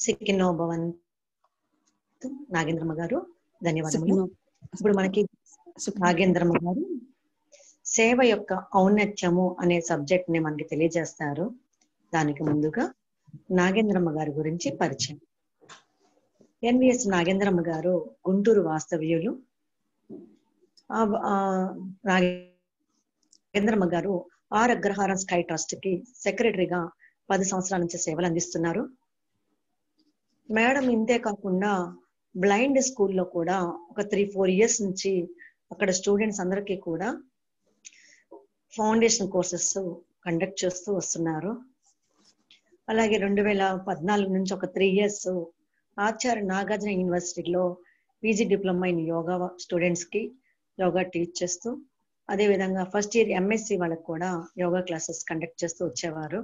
సిక్కినో భవంతు నాగేంద్రమ్మ గారు, ధన్యవాదములు. సుఖినో ఇప్పుడు మనకి నాగేంద్రమ్మ గారు సేవ యొక్క ఔన్నత్యము అనే సబ్జెక్ట్ ని మనకి తెలియజేస్తారు. దానికి ముందుగా నాగేంద్రమ్మ గారి గురించి పరిచయం. ఎన్విఎస్ నాగేంద్రమ్మ గారు గుంటూరు వాస్తవ్యులు. నాగేంద్రమ్మ గారు ఆర్ అగ్రహారం స్కై ట్రస్ట్ కి సెక్రటరీగా 10 సంవత్సరాల నుంచి సేవలు అందిస్తున్నారు. మేడం ఇంతే కాకుండా బ్లైండ్ స్కూల్లో కూడా ఒక 3-4 ఇయర్స్ నుంచి అక్కడ స్టూడెంట్స్ అందరికీ కూడా ఫౌండేషన్ కోర్సెస్ కండక్ట్ చేస్తూ వస్తున్నారు. అలాగే 2014 నుంచి ఒక 3 ఇయర్స్ ఆచార్య నాగార్జున యూనివర్సిటీలో PG diploma in yoga students కి యోగా టీచ్ చేస్తూ, అదేవిధంగా ఫస్ట్ ఇయర్ ఎంఎస్సి వాళ్ళకి కూడా యోగా క్లాసెస్ కండక్ట్ చేస్తూ వచ్చేవారు.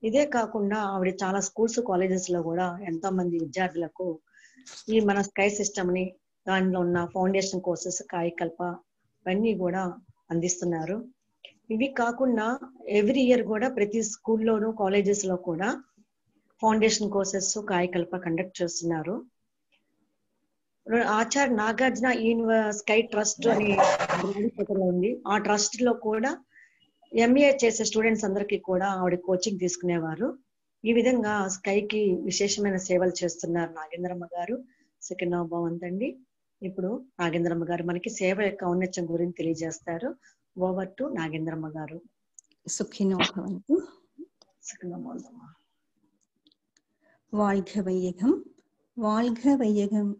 ఇదే కాకుండా ఆవిడ చాలా స్కూల్స్ కాలేజెస్ లో కూడా ఎంతో మంది విద్యార్థులకు ఈ మన స్కై సిస్టమ్ ని, దానిలో ఉన్న ఫౌండేషన్ కోర్సెస్, కాయకల్ప ఇవన్నీ కూడా అందిస్తున్నారు. ఇవి కాకుండా ఎవ్రీ ఇయర్ కూడా ప్రతి స్కూల్లోనూ కాలేజెస్ లో కూడా ఫౌండేషన్ కోర్సెస్, కాయకల్ప కండక్ట్ చేస్తున్నారు. ఆచార్య నాగార్జున స్కై ట్రస్ట్ అని ఉంది. ఆ ట్రస్ట్ లో కూడా ఎంఏ చేసే స్టూడెంట్స్ అందరికీ కూడా ఆవిడ కోచింగ్ తీసుకునేవారు. ఈ విధంగా స్కైకి విశేషమైన సేవలు చేస్తున్నారు నాగేంద్రమ్మ గారు. సెకండ్ భవంతండి. ఇప్పుడు నాగేంద్రమ్మ గారు మనకి సేవ యొక్క ఔన్నత్యం గురించి తెలియజేస్తారు. ఓవర్ టు నాగేంద్రమ్మ గారు. సుఖినో భవంతు. வாழ்க வையகம், வாழ்க வையகம்,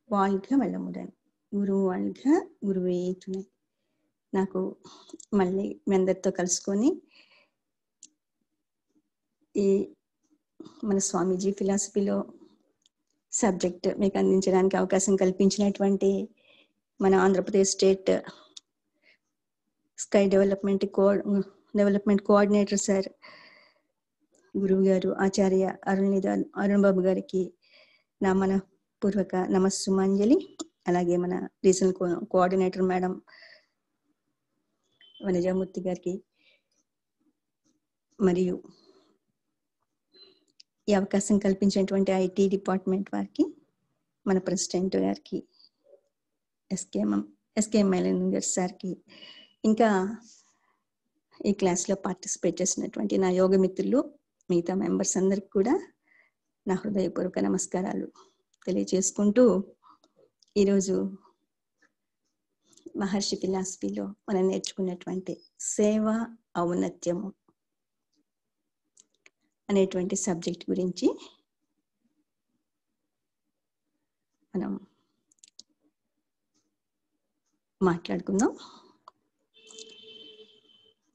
வாழ்க வளமுடன். గురువు வாழ்க, గురువే తుణై. నాకు మళ్ళీ మీ అందరితో కలుసుకొని ఈ మన స్వామీజీ ఫిలాసఫీలో సబ్జెక్ట్ మీకు అందించడానికి అవకాశం కల్పించినటువంటి మన Andhra Pradesh state sky development coordinator sir, గురువు గారు ఆచార్య అరుణ్ బాబు గారికి నా మనపూర్వక నమస్సుమాంజలి. అలాగే మన రీజనల్ కోఆర్డినేటర్ మేడం వనజామూర్తి గారికి, మరియు ఈ అవకాశం కల్పించినటువంటి ఐటీ డిపార్ట్మెంట్ వారికి, మన ప్రెసిడెంట్ గారికి, ఎస్కేఎంఎల్ సార్కి, ఇంకా ఈ క్లాస్లో పార్టిసిపేట్ చేసినటువంటి నా యోగ మిత్రులు, మిగతా మెంబర్స్ అందరికి కూడా నా హృదయపూర్వక నమస్కారాలు తెలియజేసుకుంటూ, ఈరోజు మహర్షి ఫిలాసఫీలో మనం నేర్చుకున్నటువంటి సేవ ఔన్నత్యము అనేటువంటి సబ్జెక్ట్ గురించి మనం మాట్లాడుకుందాం.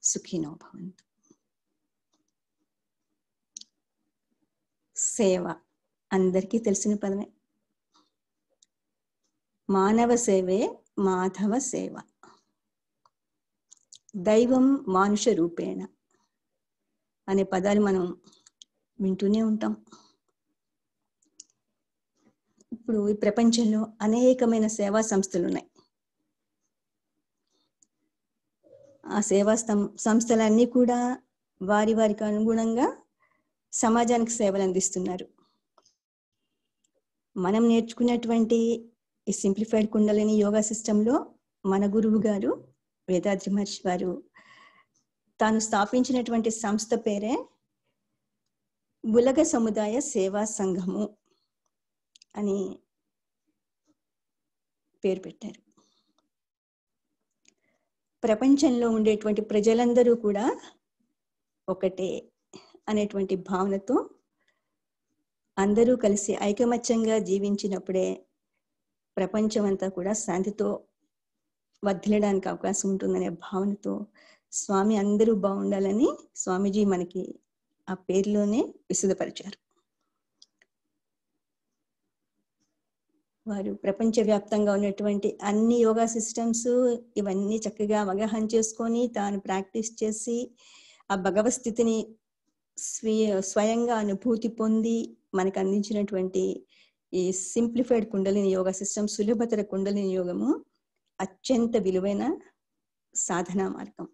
సుఖినో భవంతు. సేవ అందరికీ తెలిసిన పదమే. మానవ సేవే మాధవ సేవ. దైవం మానుష రూపేణ అనే పదాలు మనం వింటూనే ఉంటాం. ఇప్పుడు ఈ ప్రపంచంలో అనేకమైన సేవా సంస్థలు ఉన్నాయి. ఆ సేవా సంస్థలన్నీ కూడా వారికి అనుగుణంగా సమాజానికి సేవలు అందిస్తున్నారు. మనం నేర్చుకున్నటువంటి ఈ సింప్లిఫైడ్ కుండలిని యోగా సిస్టంలో మన గురువు గారు వేదాద్రి మహర్షి వారు తాను స్థాపించినటువంటి సంస్థ పేరే బులగ సముదాయ సేవా సంఘము అని పేరు పెట్టారు. ప్రపంచంలో ఉండేటువంటి ప్రజలందరూ కూడా ఒకటే అనేటువంటి భావనతో అందరూ కలిసి ఐకమత్యంగా జీవించినప్పుడే ప్రపంచం అంతా కూడా శాంతితో వర్ధిల్లడానికి అవకాశం ఉంటుందనే భావనతో స్వామి అందరూ బాగుండాలని స్వామీజీ మనకి ఆ పేరులోనే విశదపరిచారు. వారు ప్రపంచవ్యాప్తంగా ఉన్నటువంటి అన్ని యోగా సిస్టమ్స్ ఇవన్నీ చక్కగా అవగాహన చేసుకొని తాను ప్రాక్టీస్ చేసి ఆ భగవత్ స్థితిని స్వయంగా అనుభూతి పొంది మనకు అందించినటువంటి ఈ సింప్లిఫైడ్ కుండలిని యోగా సిస్టమ్, సులభతర కుండలిని యోగము అత్యంత విలువైన సాధనా మార్గం.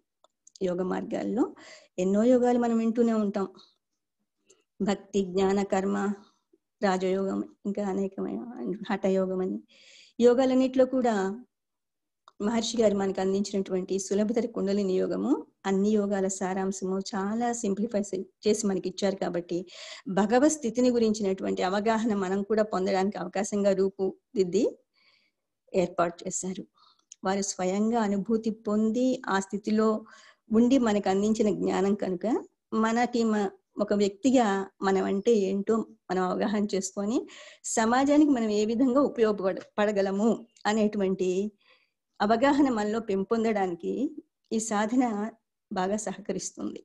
యోగ మార్గాల్లో ఎన్నో యోగాలు మనం వింటూనే ఉంటాం. భక్తి, జ్ఞాన, కర్మ రాజయోగం, ఇంకా అనేకమైన హఠయోగం అని యోగాలన్నింటిలో కూడా మహర్షి గారు మనకు అందించినటువంటి సులభతర కుండలిని యోగము అన్ని యోగాల సారాంశము చాలా సింప్లిఫై చేసి మనకి ఇచ్చారు. కాబట్టి భగవత్ స్థితిని గురించినటువంటి అవగాహన మనం కూడా పొందడానికి అవకాశంగా రూపుదిద్ది ఏర్పాటు చేశారు. వారు స్వయంగా అనుభూతి పొంది ఆ స్థితిలో ఉండి మనకు అందించిన జ్ఞానం కనుక మనకి ఒక వ్యక్తిగా మనం అంటే ఏంటో మనం అవగాహన చేసుకొని సమాజానికి మనం ఏ విధంగా ఉపయోగపడగలము అనేటువంటి అవగాహన మనలో పెంపొందడానికి ఈ సాధన బాగా సహకరిస్తుంది.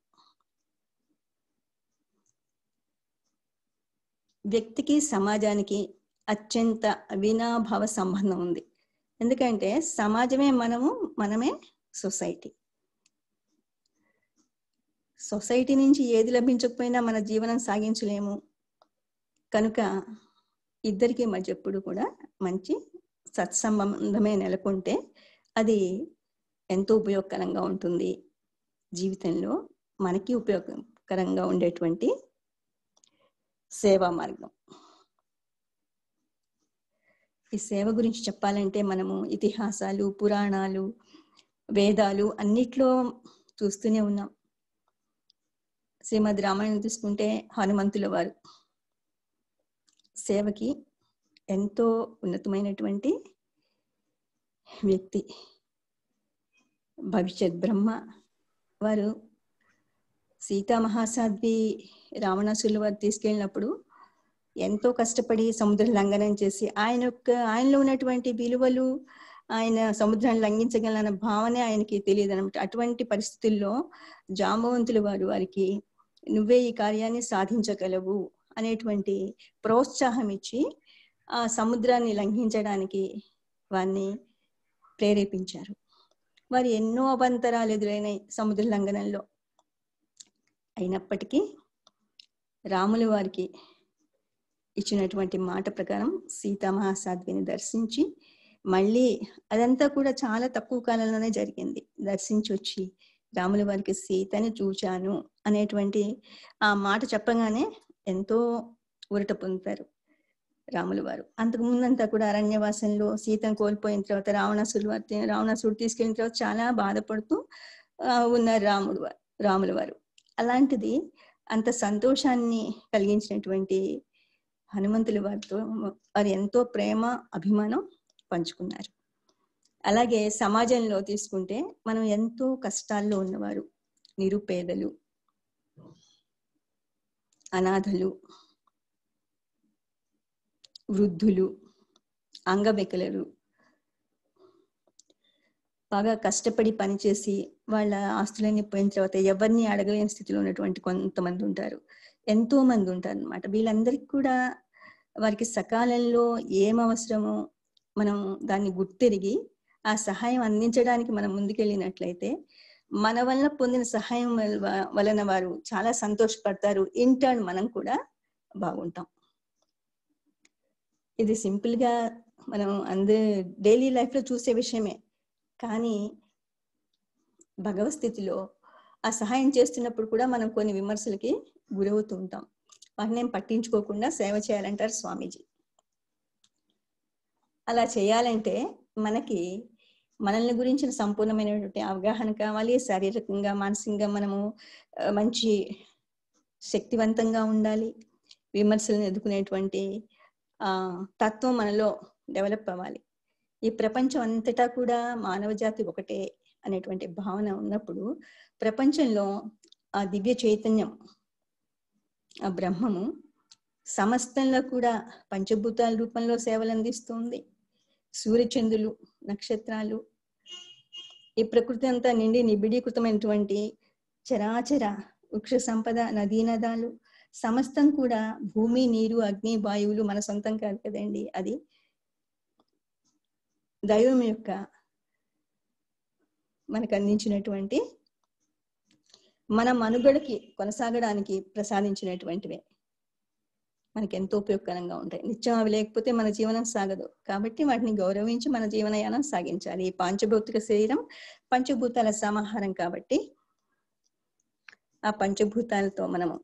వ్యక్తికి సమాజానికి అత్యంత అవినాభావ సంబంధం ఉంది. ఎందుకంటే సమాజమే మనమే సొసైటీ. సొసైటీ నుంచి ఏది లభించకపోయినా మన జీవనం సాగించలేము కనుక ఇద్దరికి మధ్య ఎప్పుడు కూడా మంచి సత్సంబంధమే నెలకొంటే అది ఎంతో ఉపయోగకరంగా ఉంటుంది. జీవితంలో మనకి ఉపయోగకరంగా ఉండేటువంటి సేవా మార్గం. ఈ సేవ గురించి చెప్పాలంటే మనము ఇతిహాసాలు, పురాణాలు, వేదాలు అన్నిట్లో చూస్తూనే ఉన్నాం. శ్రీమద్ రామాయణం తీసుకుంటే హనుమంతుల వారు సేవకి ఎంతో ఉన్నతమైనటువంటి వ్యక్తి. భవిష్యత్ బ్రహ్మ వారు సీతామహాసాధ్వి రావణాసురుల వారు తీసుకెళ్ళినప్పుడు ఎంతో కష్టపడి సముద్ర లంఘనం చేసి ఆయనలో ఉన్నటువంటి విలువలు, ఆయన సముద్రాన్ని లంఘించగలన్న భావనే ఆయనకి తెలియదు అనమాట. అటువంటి పరిస్థితుల్లో జాంబవంతుల వారు వారికి నువ్వే ఈ కార్యాన్ని సాధించగలవు అనేటువంటి ప్రోత్సాహం ఇచ్చి ఆ సముద్రాన్ని లంఘించడానికి వారిని ప్రేరేపించారు. వారు ఎన్నో అవంతరాలు ఎదురైనాయి సముద్ర లంఘనంలో. అయినప్పటికీ రాముల వారికి ఇచ్చినటువంటి మాట ప్రకారం సీతామహాసాధ్విని దర్శించి మళ్ళీ అదంతా కూడా చాలా తక్కువ కాలంలోనే జరిగింది. దర్శించి వచ్చి రాముల వారికి సీతని చూచాను అనేటువంటి ఆ మాట చెప్పగానే ఎంతో ఊరట పొందుతారు రాముల వారు. అంతకు ముందంతా కూడా అరణ్యవాసంలో సీతను కోల్పోయిన తర్వాత రావణాసురుడు తీసుకెళ్ళిన తర్వాత చాలా బాధపడుతూ ఉన్నారు రాముల వారు. అలాంటిది అంత సంతోషాన్ని కలిగించినటువంటి హనుమంతుల వారితో వారు ఎంతో ప్రేమ, అభిమానం పంచుకున్నారు. అలాగే సమాజంలో తీసుకుంటే మనం ఎంతో కష్టాల్లో ఉన్నవారు, నిరుపేదలు, అనాథలు, వృద్ధులు, అంగవికలురు, బాగా కష్టపడి పనిచేసి వాళ్ళ ఆస్తులన్నీ పోయిన తర్వాత ఎవరిని అడగలేని స్థితిలో ఉన్నటువంటి కొంతమంది ఉంటారు, ఎంతో మంది ఉంటారు అన్నమాట. వీళ్ళందరికీ కూడా వారికి సకాలంలో ఏం అవసరమో మనం దాన్ని గుర్తెరిగి ఆ సహాయం అందించడానికి మనం ముందుకెళ్ళినట్లయితే మన వల్ల పొందిన సహాయం వలన వారు చాలా సంతోషపడతారు. ఇన్ టర్న్ మనం కూడా బాగుంటాం. ఇది సింపుల్ గా మనం డైలీ లైఫ్ లో చూసే విషయమే. కానీ భగవత్ స్థితిలో ఆ సహాయం చేస్తున్నప్పుడు కూడా మనం కొన్ని విమర్శలకి గురవుతూ ఉంటాం. వాటిని పట్టించుకోకుండా సేవ చేయాలంటారు స్వామీజీ. అలా చేయాలంటే మనల్ని గురించిన సంపూర్ణమైనటువంటి అవగాహన కావాలి. శారీరకంగా, మానసికంగా మనము మంచి శక్తివంతంగా ఉండాలి. విమర్శలను ఎదుర్కొనేటువంటి తత్వం మనలో డెవలప్ అవ్వాలి. ఈ ప్రపంచం అంతటా కూడా మానవ జాతి ఒకటే అనేటువంటి భావన ఉన్నప్పుడు ప్రపంచంలో ఆ దివ్య చైతన్యం, ఆ బ్రహ్మము సమస్తంలో కూడా పంచభూతాల రూపంలో సేవలు అందిస్తుంది. సూర్యచంద్రులు, నక్షత్రాలు, ఈ ప్రకృతి అంతా నిండి నిబిడీకృతమైనటువంటి చరాచర వృక్ష సంపద, నదీనదాలు సమస్తం కూడా భూమి, నీరు, అగ్ని, వాయువులు మన సొంతం కాదు కదండి. అది దైవం యొక్క మనకు అందించినటువంటి మన మనుగడకి కొనసాగడానికి ప్రసాదించినటువంటివే. మనకి ఎంతో ఉపయోగకరంగా ఉంటాయి. నిత్యం అవి లేకపోతే మన జీవనం సాగదు. కాబట్టి వాటిని గౌరవించి మన జీవనయానం సాగించాలి. ఈ పాంచభౌతిక శరీరం పంచభూతాల సమాహారం కాబట్టి ఆ పంచభూతాలతో మనము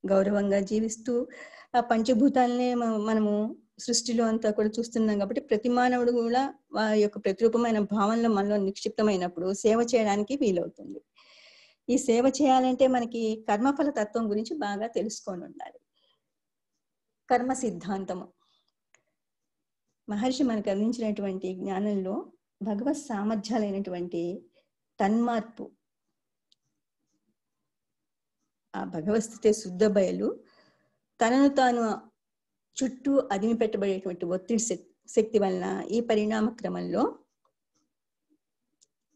గౌరవంగా జీవిస్తూ ఆ పంచభూతాలనే మనము సృష్టిలో అంతా కూడా చూస్తున్నాం కాబట్టి ప్రతి మానవుడు కూడా వారి యొక్క ప్రతిరూపమైన భావనలో మనలో నిక్షిప్తమైనప్పుడు సేవ చేయడానికి వీలవుతుంది. ఈ సేవ చేయాలంటే మనకి కర్మఫల తత్వం గురించి బాగా తెలుసుకొని ఉండాలి. కర్మ సిద్ధాంతము మహర్షి మనకు అందించినటువంటి జ్ఞానంలో భగవత్ సామర్థ్యాలైనటువంటి తన్మార్పు, ఆ భగవస్థితే శుద్ధ బయలు, తనను తాను చుట్టూ అదిమి పెట్టబడేటువంటి ఒత్తిడి శక్తి వలన ఈ పరిణామ క్రమంలో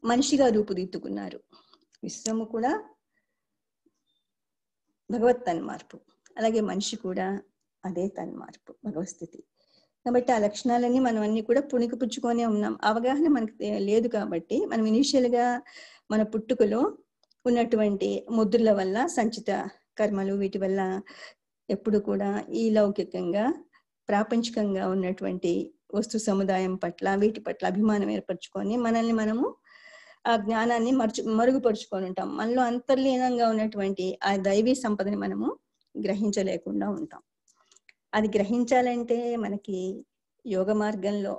మనిషిగా రూపుదిద్దుకున్నారు. విశ్వము కూడా భగవత్ తన్మార్పు, అలాగే మనిషి కూడా అదే తన్మార్పు భగవస్థితి. కాబట్టి ఆ లక్షణాలన్నీ మనం అన్ని కూడా పుణికిపుచ్చుకొనే ఉన్నాం. అవగాహన మనకు లేదు కాబట్టి మనం ఇనీషియల్ గా మన పుట్టుకలో ఉన్నటువంటి ముద్రల వల్ల, సంచిత కర్మలు, వీటి వల్ల ఎప్పుడు కూడా ఈ లౌకికంగా ప్రాపంచికంగా ఉన్నటువంటి వస్తు సముదాయం పట్ల, వీటి పట్ల అభిమానం ఏర్పరచుకొని మనల్ని మనము ఆ జ్ఞానాన్ని మరుగుపరుచుకొని ఉంటాం. మనలో అంతర్లీనంగా ఉన్నటువంటి ఆ దైవీ సంపదని మనము గ్రహించలేకుండా ఉంటాం. అది గ్రహించాలంటే మనకి యోగ మార్గంలో,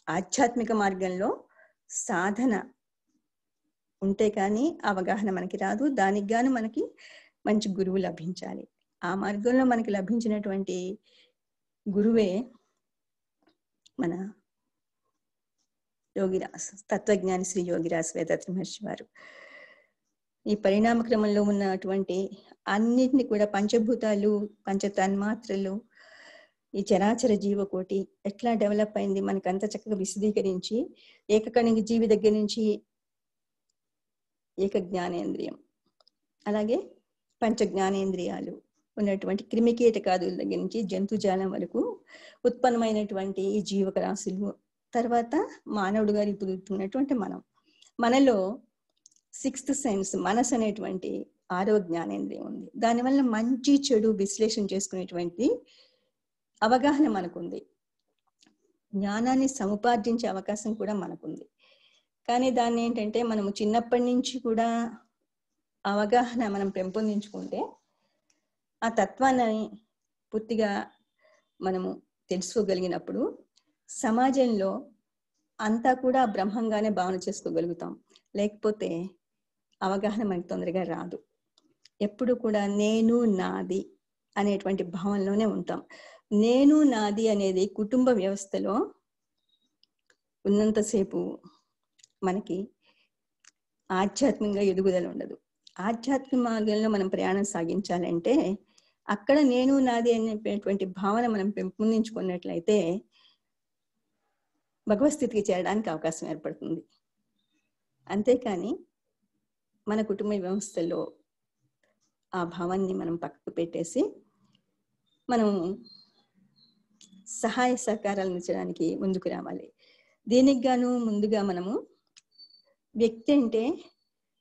ఆధ్యాత్మిక మార్గంలో సాధన ఉంటే కానీ అవగాహన మనకి రాదు. దానికి గాను మనకి మంచి గురువు లభించాలి. ఆ మార్గంలో మనకి లభించినటువంటి గురువే మన యోగిరాజ్, తత్వజ్ఞాని శ్రీ యోగిరాజ్ వేదాద్రి మహర్షి వారు. ఈ పరిణామ క్రమంలో ఉన్నటువంటి అన్నిటిని కూడా పంచభూతాలు, పంచ తన్మాత్రలు, ఈ చరాచర జీవకోటి ఎట్లా డెవలప్ అయింది మనకు అంత చక్కగా విశదీకరించి, ఏకకణిక జీవి దగ్గర నుంచి ఏక జ్ఞానేంద్రియం, అలాగే పంచ జ్ఞానేంద్రియాలు ఉన్నటువంటి క్రిమికీటకాదుల దగ్గర నుంచి జంతుజాలం వరకు ఉత్పన్నమైనటువంటి ఈ జీవక రాశులు, తర్వాత మానవుడుగా రూపుదిద్దుకున్నటువంటి మనలో 6th సెన్స్ మనసు అనేటువంటి 6వ జ్ఞానేంద్రియం ఉంది. దానివల్ల మంచి చెడు విశ్లేషణ చేసుకునేటువంటి అవగాహన మనకుంది. జ్ఞానాన్ని సముపార్జించే అవకాశం కూడా మనకుంది. కానీ దాన్ని ఏంటంటే మనము చిన్నప్పటి నుంచి కూడా అవగాహన మనం పెంపొందించుకుంటే ఆ తత్వాన్ని పూర్తిగా మనము తెలుసుకోగలిగినప్పుడు సమాజంలో అంతా కూడా బ్రహ్మంగానే భావన చేసుకోగలుగుతాం. లేకపోతే అవగాహన మనకి తొందరగా రాదు. ఎప్పుడు కూడా నేను నాది అనేటువంటి భావనలోనే ఉంటాం. నేను నాది అనేది కుటుంబ వ్యవస్థలో ఉన్నంతసేపు మనకి ఆధ్యాత్మికంగా ఎదుగుదల ఉండదు. ఆధ్యాత్మిక మార్గంలో మనం ప్రయాణం సాగించాలంటే అక్కడ నేను నాది అనేటువంటి భావన మనం పెంపొందించుకున్నట్లయితే భగవస్థితికి చేరడానికి అవకాశం ఏర్పడుతుంది. అంతేకాని మన కుటుంబ వ్యవస్థలో ఆ భావాన్ని మనం పక్కకు పెట్టేసి మనం సహాయ సహకారాలు అందించడానికి ముందుకు రావాలి. దీనికి గాను ముందుగా మనము వ్యక్తి అంటే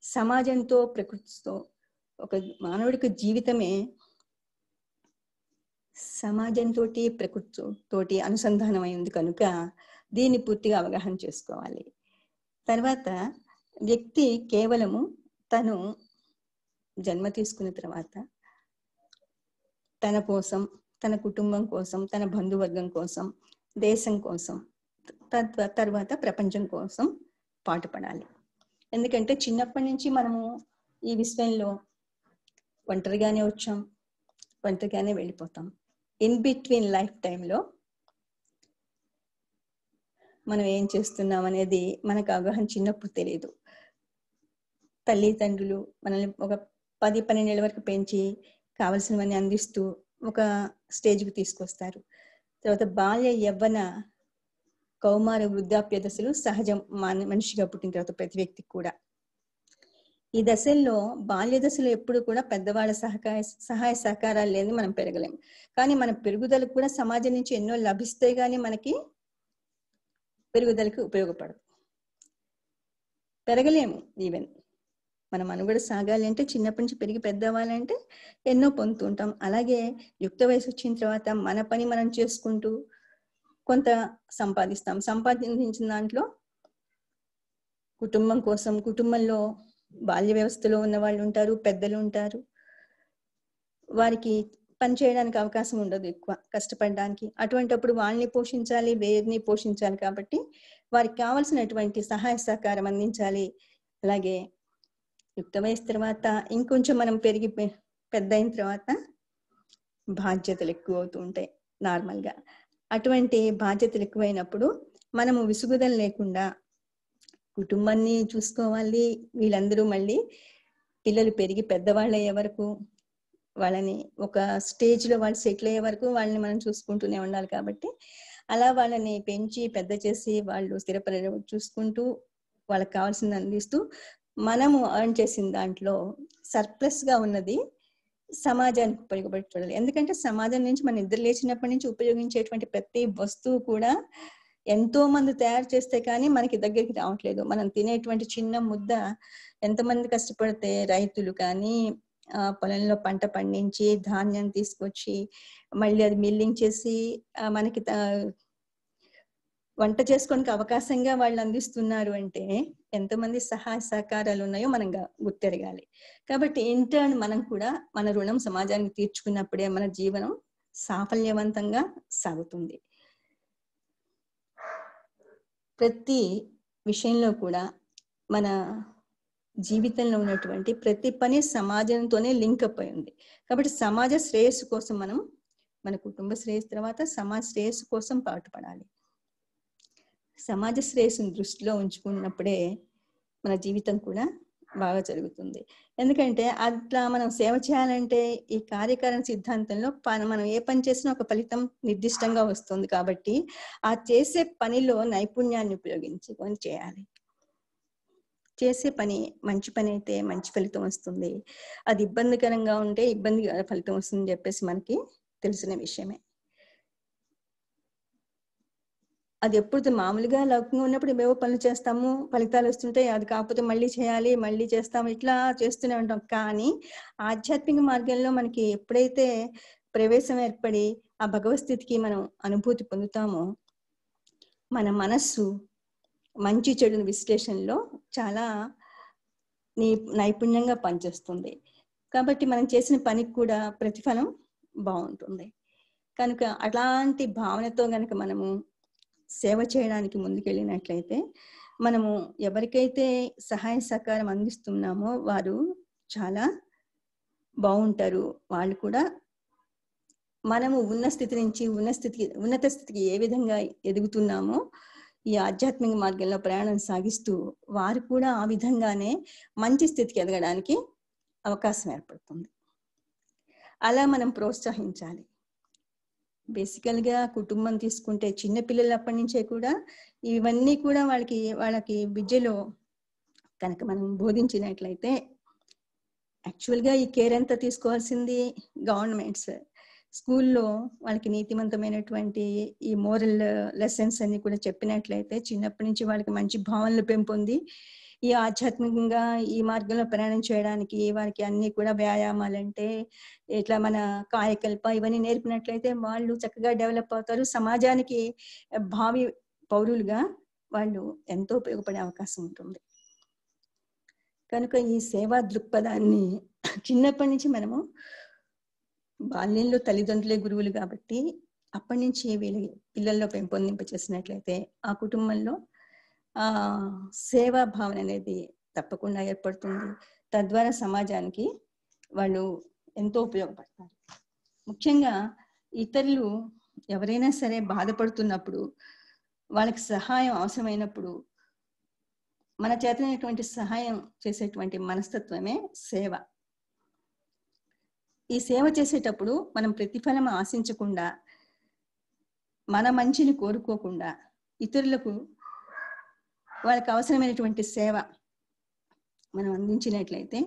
సమాజంతో, ప్రకృతితో, ఒక మానవుడికి జీవితమే సమాజంతో, ప్రకృతితోటి అనుసంధానమైంది కనుక దీన్ని పూర్తిగా అవగాహన చేసుకోవాలి. తర్వాత వ్యక్తి కేవలము తను జన్మ తీసుకున్న తర్వాత తన కోసం, తన కుటుంబం కోసం, తన బంధువర్గం కోసం, దేశం కోసం, తర్వాత ప్రపంచం కోసం పాటుపడాలి. ఎందుకంటే చిన్నప్పటి నుంచి మనము ఈ విశ్వంలో ఒంటరిగానే వచ్చాం, ఒంటరిగానే వెళ్ళిపోతాం. ఇన్ బిట్వీన్ లైఫ్ టైంలో మనం ఏం చేస్తున్నాం అనేది మనకు అవగాహన చిన్నప్పుడు తెలియదు. తల్లిదండ్రులు మనల్ని ఒక 10-12 ఏళ్ళ వరకు పెంచి కావలసినవన్నీ అందిస్తూ ఒక స్టేజ్కి తీసుకొస్తారు. తర్వాత బాల్య, యవ్వన, కౌమార, వృద్ధాప్య దశలు సహజం మనిషిగా పుట్టిన తర్వాత ప్రతి వ్యక్తికి కూడా. ఈ దశల్లో బాల్య దశలో ఎప్పుడు కూడా పెద్దవాళ్ళ సహాయ సహకారాలు లేని మనం పెరగలేము. కానీ మన పెరుగుదలకు కూడా సమాజం నుంచి ఎన్నో లభిస్తే గానీ మనకి పెరుగుదలకు ఉపయోగపడదు, పెరగలేము. ఈవెన్ మన మనుగడ సాగాలి అంటే చిన్నప్పటి నుంచి పెరిగి పెద్ద అవ్వాలంటే ఎన్నో పొందుతుంటాం. అలాగే యుక్త వయసు వచ్చిన తర్వాత మన పని మనం చేసుకుంటూ కొంత సంపాదిస్తాం. సంపాదించిన దాంట్లో కుటుంబం కోసం, కుటుంబంలో బాల్య వ్యవస్థలో ఉన్న వాళ్ళు ఉంటారు, పెద్దలు ఉంటారు, వారికి పని చేయడానికి అవకాశం ఉండదు, ఎక్కువ కష్టపడడానికి. అటువంటప్పుడు వాళ్ళని పోషించాలి, వేరిని పోషించాలి. కాబట్టి వారికి కావాల్సినటువంటి సహాయ సహకారం అందించాలి. అలాగే యుక్త వయసు తర్వాత ఇంకొంచెం మనం పెరిగి పెద్ద అయిన తర్వాత బాధ్యతలు ఎక్కువ అవుతూ ఉంటాయి నార్మల్గా. అటువంటి బాధ్యతలు ఎక్కువైనప్పుడు మనము విసుగుదల లేకుండా కుటుంబాన్ని చూసుకోవాలి. వీళ్ళందరూ మళ్ళీ పిల్లలు పెరిగి పెద్దవాళ్ళు అయ్యే వరకు, వాళ్ళని ఒక స్టేజ్లో వాళ్ళు సెటిల్ అయ్యే వరకు వాళ్ళని మనం చూసుకుంటూనే ఉండాలి. కాబట్టి అలా వాళ్ళని పెంచి పెద్ద చేసి వాళ్ళు స్థిరపడే చూసుకుంటూ వాళ్ళకి కావాల్సింది అందిస్తూ మనము ఎర్న్ చేసిన దాంట్లో సర్ప్లస్గా ఉన్నది సమాజానికి ఉపయోగపడుతుంది. ఎందుకంటే సమాజం నుంచి మన నిద్ర లేచినప్పటి నుంచి ఉపయోగించేటువంటి ప్రతి వస్తువు కూడా ఎంతో మంది తయారు చేస్తే కానీ మనకి దగ్గరికి రావట్లేదు. మనం తినేటువంటి చిన్న ముద్ద ఎంతమంది కష్టపడితే రైతులు కానీ పొలంలో పంట పండించి ధాన్యం తీసుకొచ్చి మళ్ళీ అది మిల్లింగ్ చేసి మనకి వంట చేసుకోవడానికి అవకాశంగా వాళ్ళు అందిస్తున్నారు అంటే ఎంతమంది సహాయ సహకారాలు ఉన్నాయో మనం గుర్తెరగాలి. కాబట్టి ఇంటర్న్ మనం కూడా మన రుణం సమాజానికి తీర్చుకున్నప్పుడే మన జీవనం సాఫల్యవంతంగా సాగుతుంది. ప్రతి విషయంలో కూడా మన జీవితంలో ఉన్నటువంటి ప్రతి పని సమాజంతోనే లింక్ అప్ అయి ఉంది. కాబట్టి సమాజ శ్రేయస్సు కోసం మనం మన కుటుంబ శ్రేయస్సు తర్వాత సమాజ శ్రేయస్సు కోసం పాటుపడాలి. సమాజ శ్రేయస్సును దృష్టిలో ఉంచుకున్నప్పుడే మన జీవితం కూడా బాగా జరుగుతుంది. ఎందుకంటే అట్లా మనం సేవ చేయాలంటే ఈ కార్యకారణ సిద్ధాంతంలో మనం ఏ పని చేసినా ఒక ఫలితం నిర్దిష్టంగా వస్తుంది. కాబట్టి ఆ చేసే పనిలో నైపుణ్యాన్ని ఉపయోగించుకొని చేయాలి. చేసే పని మంచి పని అయితే మంచి ఫలితం వస్తుంది, అది ఇబ్బందికరంగా ఉంటే ఇబ్బందిగా ఫలితం వస్తుందని చెప్పేసి మనకి తెలిసిన విషయమే. అది ఎప్పుడు మామూలుగా లౌకికంగా ఉన్నప్పుడు ఏవో పనులు చేస్తాము, ఫలితాలు వస్తుంటాయి, అది కాకపోతే మళ్ళీ చేయాలి, మళ్ళీ చేస్తాము, ఇట్లా చేస్తూనే ఉంటాం. కానీ ఆధ్యాత్మిక మార్గంలో మనకి ఎప్పుడైతే ప్రవేశం ఏర్పడి ఆ భగవత్ స్థితికి మనం అనుభూతి పొందుతామో మన మనస్సు మంచి చెడుని విశ్లేషణలో చాలా నైపుణ్యంగా పనిచేస్తుంది. కాబట్టి మనం చేసిన పనికి కూడా ప్రతిఫలం బాగుంటుంది. కనుక అలాంటి భావనతో కనుక మనము సేవ చేయడానికి ముందుకెళ్ళినట్లయితే మనము ఎవరికైతే సహాయ సహకారం అందిస్తున్నామో వారు చాలా బాగుంటారు. వాళ్ళు కూడా మనము ఉన్న స్థితి నుంచి ఉన్నత స్థితికి ఏ విధంగా ఎదుగుతున్నామో ఈ ఆధ్యాత్మిక మార్గంలో ప్రయాణం సాగిస్తూ వారు కూడా ఆ విధంగానే మంచి స్థితికి ఎదగడానికి అవకాశం ఏర్పడుతుంది. అలా మనం ప్రోత్సహించాలి. బేసికల్గా కుటుంబం తీసుకుంటే చిన్నపిల్లలప్పటి నుంచే కూడా ఇవన్నీ కూడా వాళ్ళకి విద్యలో కనుక మనం బోధించినట్లయితే, యాక్చువల్గా ఈ కేర్ అంతా తీసుకోవాల్సింది గవర్నమెంట్స్. స్కూల్లో వాళ్ళకి నీతివంతమైనటువంటి ఈ మోరల్ లెసన్స్ అన్ని కూడా చెప్పినట్లయితే చిన్నప్పటి నుంచి వాళ్ళకి మంచి భావనలు పెంపొంది ఈ ఆధ్యాత్మికంగా ఈ మార్గంలో ప్రయాణం చేయడానికి వారికి అన్ని కూడా వ్యాయామాలంటే ఇట్లా మన కాయకల్ప ఇవన్నీ నేర్పినట్లయితే వాళ్ళు చక్కగా డెవలప్ అవుతారు. సమాజానికి భావి పౌరులుగా వాళ్ళు ఎంతో ఉపయోగపడే అవకాశం ఉంటుంది. కనుక ఈ సేవా దృక్పథాన్ని చిన్నప్పటి నుంచి మనము బాల్యంలో తల్లిదండ్రులే గురువులు కాబట్టి అప్పటి నుంచి వీళ్ళ పిల్లల్లో పెంపొందింప చేసినట్లయితే ఆ కుటుంబంలో సేవా భావన అనేది తప్పకుండా ఏర్పడుతుంది. తద్వారా సమాజానికి వాళ్ళు ఎంతో ఉపయోగపడతారు. ముఖ్యంగా ఇతరులు ఎవరైనా సరే బాధపడుతున్నప్పుడు వాళ్ళకి సహాయం అవసరమైనప్పుడు మన చేతనైనటువంటి సహాయం చేసేటువంటి మనస్తత్వమే సేవ. ఈ సేవ చేసేటప్పుడు మనం ప్రతిఫలం ఆశించకుండా మన మంచిని కోరుకోకుండా ఇతరులకు వాళ్ళకి అవసరమైనటువంటి సేవ మనం అందించినట్లయితే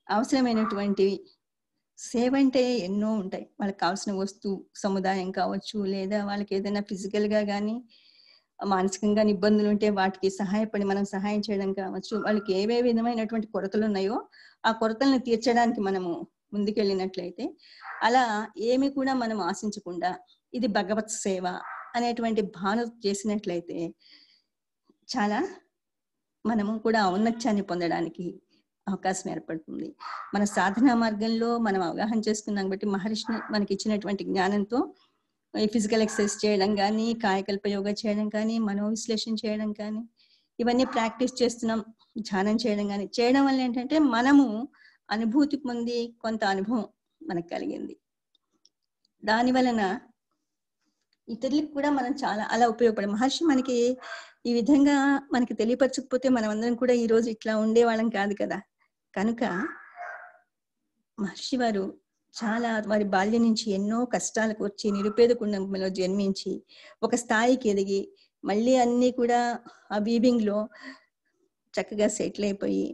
అవసరమైనటువంటి సేవ అంటే ఎన్నో ఉంటాయి. వాళ్ళకి కావాల్సిన వస్తువు సముదాయం కావచ్చు, లేదా వాళ్ళకి ఏదైనా ఫిజికల్గా కానీ మానసికంగా ఇబ్బందులు ఉంటే వాటికి సహాయపడి మనం సహాయం చేయడం కావచ్చు. వాళ్ళకి ఏవే విధమైనటువంటి కొరతలు ఉన్నాయో ఆ కొరతలను తీర్చడానికి మనము ముందుకెళ్ళినట్లయితే అలా ఏమి కూడా మనం ఆశించకుండా ఇది భగవత్ సేవ అనేటువంటి భావన చేసినట్లయితే చాలా మనము కూడా ఔన్నత్యాన్ని పొందడానికి అవకాశం ఏర్పడుతుంది. మన సాధనా మార్గంలో మనం అవగాహన చేసుకున్నాం బట్టి మహర్షి మనకి ఇచ్చినటువంటి జ్ఞానంతో ఈ ఫిజికల్ ఎక్సర్సైజ్ చేయడం కానీ, కాయకల్ప యోగా చేయడం కానీ, మనోవిశ్లేషణ చేయడం కానీ, ఇవన్నీ ప్రాక్టీస్ చేస్తున్నాం. ధ్యానం చేయడం కానీ, చేయడం వల్ల ఏంటంటే మనము అనుభూతి పొంది కొంత అనుభవం మనకు కలిగింది. దాని వలన ఇతరులకు కూడా మనం చాలా అలా ఉపయోగపడే మహర్షి మనకి ఈ విధంగా మనకి తెలియపరచకపోతే మనం అందరం కూడా ఈ రోజు ఇట్లా ఉండేవాళ్ళం కాదు కదా. కనుక మహర్షి వారు చాలా వారి బాల్యం నుంచి ఎన్నో కష్టాలకు వచ్చి నిరుపేద కుటుంబంలో జన్మించి ఒక స్థాయికి ఎదిగి మళ్ళీ అన్ని కూడా ఆ వీవింగ్ లో చక్కగా సెటిల్ అయిపోయి